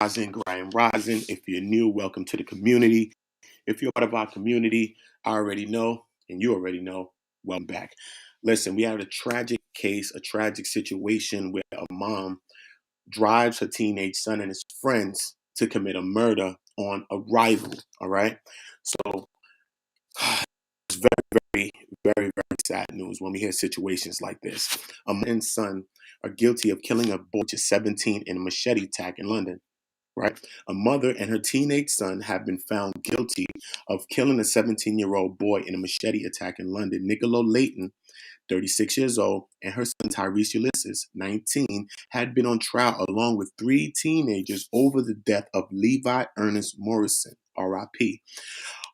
Grand Rising. If you're new, welcome to the community. If you're part of our community, I already know, and you already know, welcome back. Listen, we had a tragic case, a tragic situation where a mom drives her teenage son and his friends to commit a murder on arrival. All right. So it's very, very, very sad news when we hear situations like this. A mother and son are guilty of killing a boy just 17 in a machete attack in London. Right? A mother and her teenage son have been found guilty of killing a 17-year-old boy in a machete attack in London. Nicola Leighton, 36 years old, and her son Tyrese Ulysses, 19, had been on trial along with three teenagers over the death of Levi Ernest Morrison, RIP.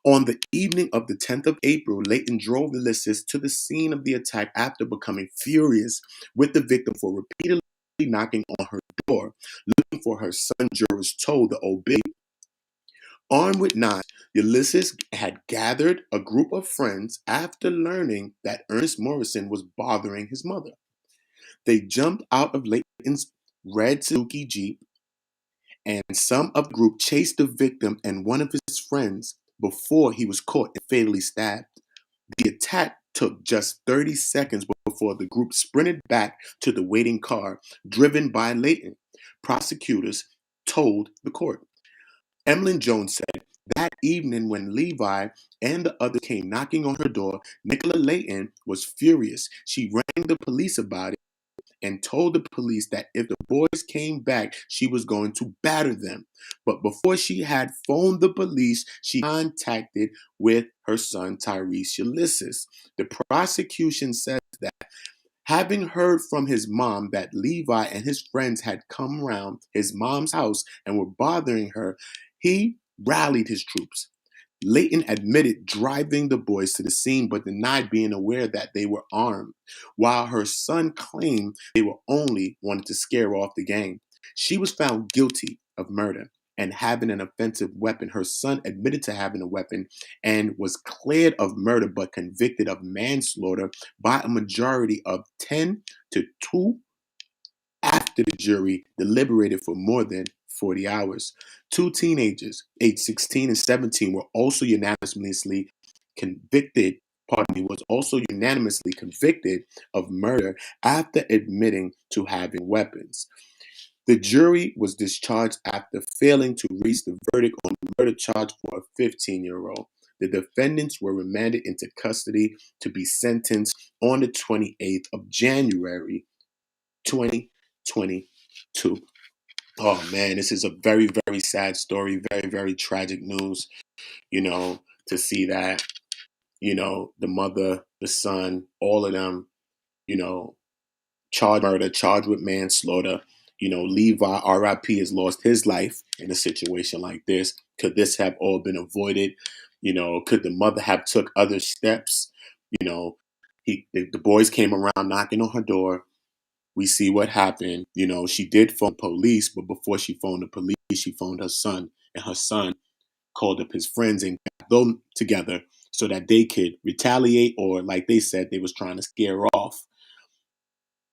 On the evening of the 10th of April, Leighton drove Ulysses to the scene of the attack after becoming furious with the victim for repeatedly knocking on her door, looking for her son. Jurors told the Obey. Armed with knives, Ulysses had gathered a group of friends after learning that Ernest Morrison was bothering his mother. They jumped out of Leighton's red Suzuki Jeep, and some of the group chased the victim and one of his friends before he was caught and fatally stabbed. The attack took just 30 seconds before the group sprinted back to the waiting car driven by Leighton. Prosecutors told the court. Emlyn Jones said that evening when Levi and the other came knocking on her door, Nicola Leighton was furious. She rang the police about it and told the police that if the boys came back, she was going to batter them. But before she had phoned the police, she contacted with her son Tyrese Ulysses. The prosecution says that having heard from his mom that Levi and his friends had come around his mom's house and were bothering her, he rallied his troops. Leighton admitted driving the boys to the scene but denied being aware that they were armed, while her son claimed they were only wanted to scare off the gang. She was found guilty of murder and having an offensive weapon. Her son admitted to having a weapon and was cleared of murder but convicted of manslaughter by a majority of 10 to 2 after the jury deliberated for more than 40 hours. Two teenagers, aged 16 and 17, were also unanimously convicted, was also unanimously convicted of murder after admitting to having weapons. The jury was discharged after failing to reach the verdict on the murder charge for a 15-year-old. The defendants were remanded into custody to be sentenced on the 28th of January, 2022. Oh man, this is a very, very sad story, very, very tragic news, to see that, the mother, the son, all of them, you know, charged murder, charged with manslaughter. Levi, RIP, has lost his life in a situation like this. Could this have all been avoided? Could the mother have took other steps? The boys came around knocking on her door. We see what happened. She did phone police, but before she phoned the police, she phoned her son, and her son called up his friends and got them together so that they could retaliate, or like they said, they was trying to scare off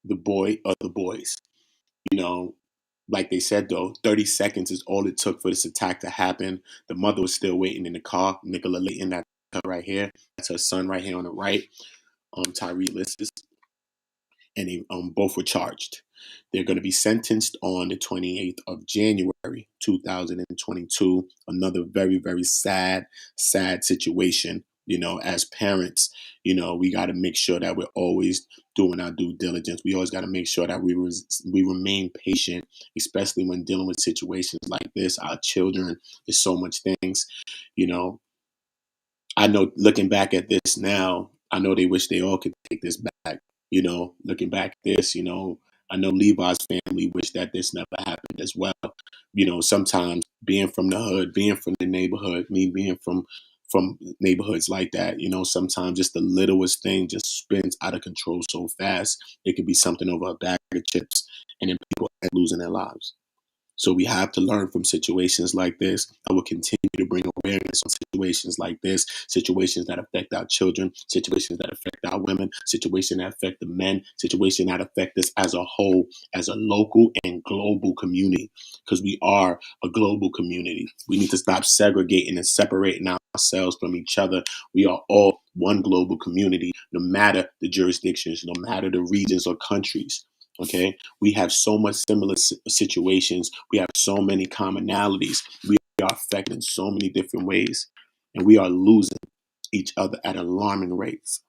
the boy or the boys. You know, like they said though, 30 seconds is all it took for this attack to happen. The mother was still waiting in the car. Nicola Leighton, that's her right here. That's her son right here on the right. Tyree Ulysses, and they both were charged. They're going to be sentenced on the 28th of January, 2022. Another very, very sad, sad situation. As parents, we got to make sure that we're always doing our due diligence. We always got to make sure that we remain patient, especially when dealing with situations like this. Our children, there's so much things, you know. I know looking back at this now, I know they wish they all could take this back. Looking back at this, I know Levi's family wish that this never happened as well. Sometimes being from the hood, being from the neighborhood, me being from neighborhoods like that, sometimes just the littlest thing just spins out of control so fast. It could be something over a bag of chips, and then people end up losing their lives. So we have to learn from situations like this. I will continue to bring awareness on situations like this, situations that affect our children, situations that affect our women, situations that affect the men, situations that affect us as a whole, as a local and global community, because we are a global community. We need to stop segregating and separating ourselves from each other. We are all one global community, no matter the jurisdictions, no matter the regions or countries. Okay, we have so much similar situations. We have so many commonalities. We are affected in so many different ways, and we are losing each other at alarming rates.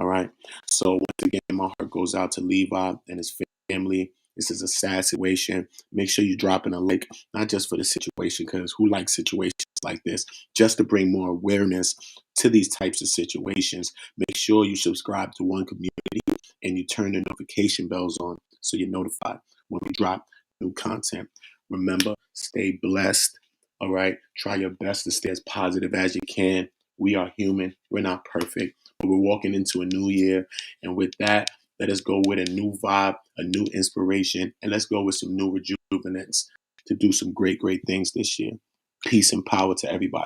All right. So once again, my heart goes out to Levi and his family. This is a sad situation. Make sure you drop in a link, not just for the situation, because who likes situations like this, just to bring more awareness to these types of situations. Make sure you subscribe to One Community and you turn the notification bells on so you're notified when we drop new content. Remember, stay blessed. All right. Try your best to stay as positive as you can. We are human. We're not perfect, but we're walking into a new year. And with that, let us go with a new vibe, a new inspiration, and let's go with some new rejuvenants to do some great, great things this year. Peace and power to everybody.